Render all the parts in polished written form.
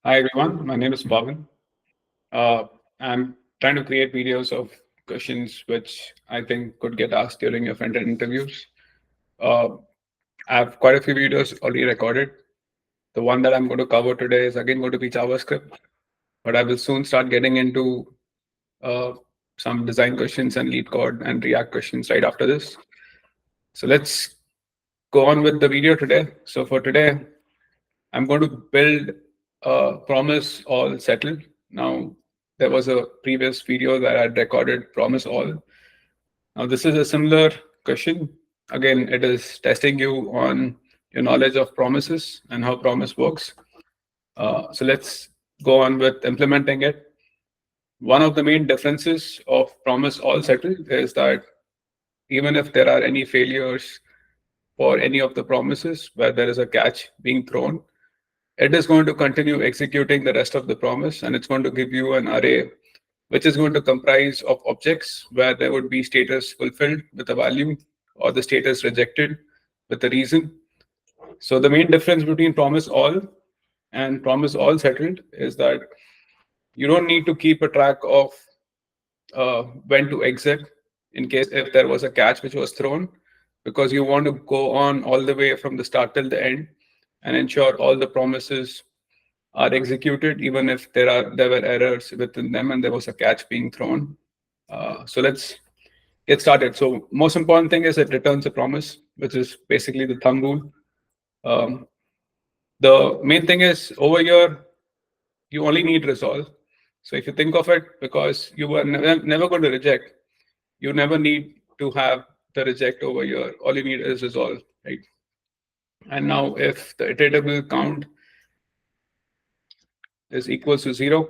Hi everyone, my name is Bhavin. I'm trying to create videos of questions which I think could get asked during your front-end interviews. Uh, I have quite a few videos already recorded. The one that I'm going to cover today is again going to be JavaScript, but I will soon start getting into uh, some design questions and lead code and React questions right after this. So let's go on with the video today. So for today, I'm going to build promise all settled. Now, there was a previous video that I had recorded promise all. Now, this is a similar question. Again, it is testing you on your knowledge of promises and how promise works. So let's go on with implementing it. One of the main differences of promise all settled is that even if there are any failures for any of the promises where there is a catch being thrown, it is going to continue executing the rest of the promise, and it's going to give you an array which is going to comprise of objects where there would be status fulfilled with a value or the status rejected with a reason. So the main difference between promise all and promise all settled is that you don't need to keep a track of when to exit in case if there was a catch which was thrown, because you want to go on all the way from the start till the end and ensure all the promises are executed, even if there were errors within them and there was a catch being thrown. So let's get started. So most important thing is it returns a promise, which is basically the thumb rule. Um, the main thing is over here, you only need resolve. So if you think of it, because you were never going to reject, you never need to have the reject over here. All you need is resolve, right? And now if the iterable count is equals to 0,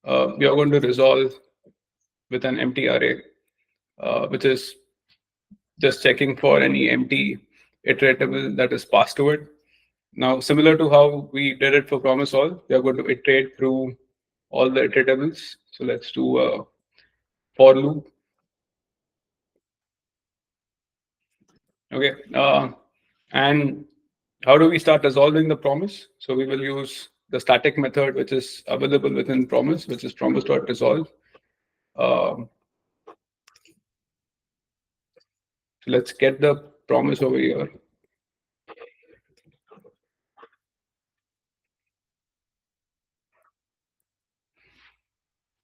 we are going to resolve with an empty array, which is just checking for any empty iteratable that is passed to it. Now, similar to how we did it for promise all, we are going to iterate through all the iteratables. So let's do a for loop. Okay. And how do we start resolving the promise? So we will use the static method, which is available within promise, which is promise.resolve. So let's get the promise over here.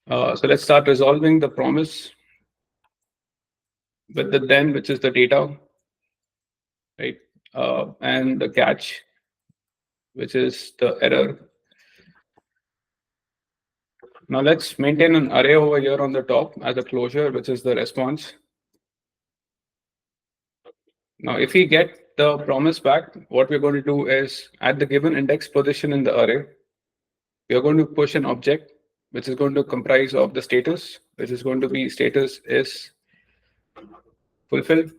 So let's start resolving the promise with the then, which is the data, right? And the catch, which is the error. Now let's maintain an array over here on the top as a closure, which is the response. Now, if we get the promise back, what we're going to do is at the given index position in the array, we are going to push an object, which is going to comprise of the status, which is going to be status is fulfilled.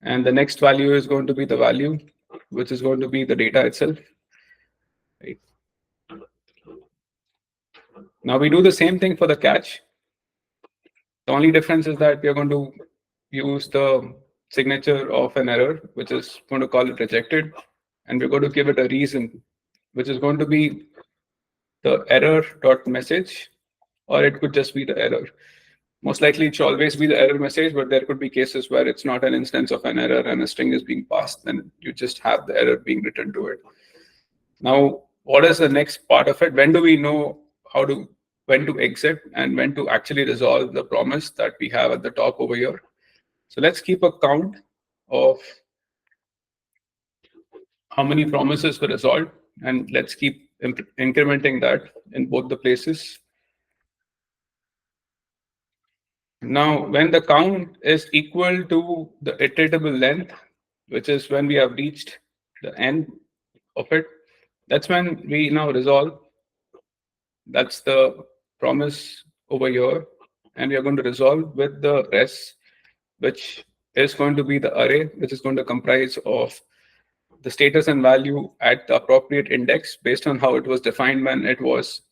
And the next value is going to be the value, which is going to be the data itself. Right. Now we do the same thing for the catch. The only difference is that we are going to use the signature of an error, which is going to call it rejected, and we're going to give it a reason, which is going to be the error dot message, or it could just be the error. Most likely, it should always be the error message, but there could be cases where it's not an instance of an error and a string is being passed, and you just have the error being written to it. Now, what is the next part of it? When do we know when to exit and when to actually resolve the promise that we have at the top over here? So let's keep a count of how many promises were resolved, and let's keep incrementing that in both the places. Now, when the count is equal to the iteratable length, which is when we have reached the end of it, that's when we now resolve. That's the promise over here. And we are going to resolve with the rest, which is going to be the array, which is going to comprise of the status and value at the appropriate index based on how it was defined when it was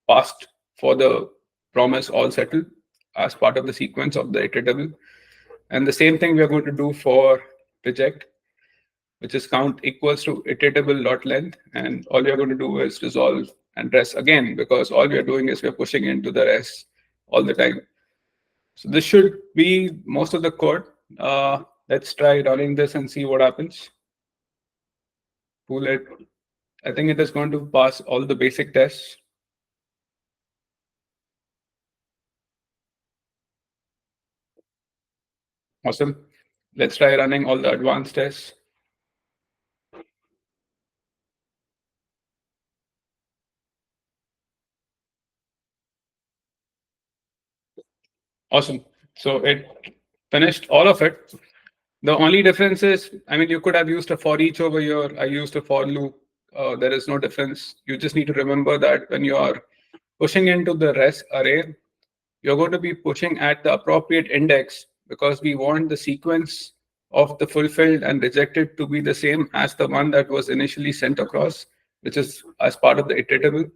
passed for the promise all settled as part of the sequence of the iteratable. And the same thing we are going to do for reject. which is count equals to iterable.length. And all you're going to do is resolve and res again, because all we are doing is we're pushing into the res all the time. So this should be most of the code. Let's try running this and see what happens. Pull it. I think it is going to pass all the basic tests. Awesome. Let's try running all the advanced tests. Awesome. So it finished all of it. The only difference is, I mean, you could have used a for each over here. I used a for loop. There is no difference. You just need to remember that when you are pushing into the res array, you're going to be pushing at the appropriate index, because we want the sequence of the fulfilled and rejected to be the same as the one that was initially sent across, which is as part of the iterable.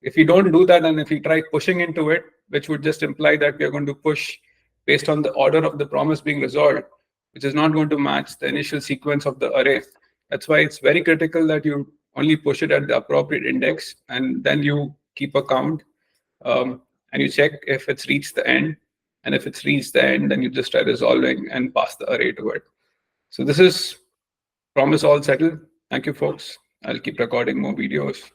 If you don't do that, and if you try pushing into it, which would just imply that we are going to push based on the order of the promise being resolved, which is not going to match the initial sequence of the array. That's why it's very critical that you only push it at the appropriate index, and then you keep a count, and you check if it's reached the end. And if it's reached the end, then you just try resolving and pass the array to it. So this is promise all settled. Thank you, folks. I'll keep recording more videos.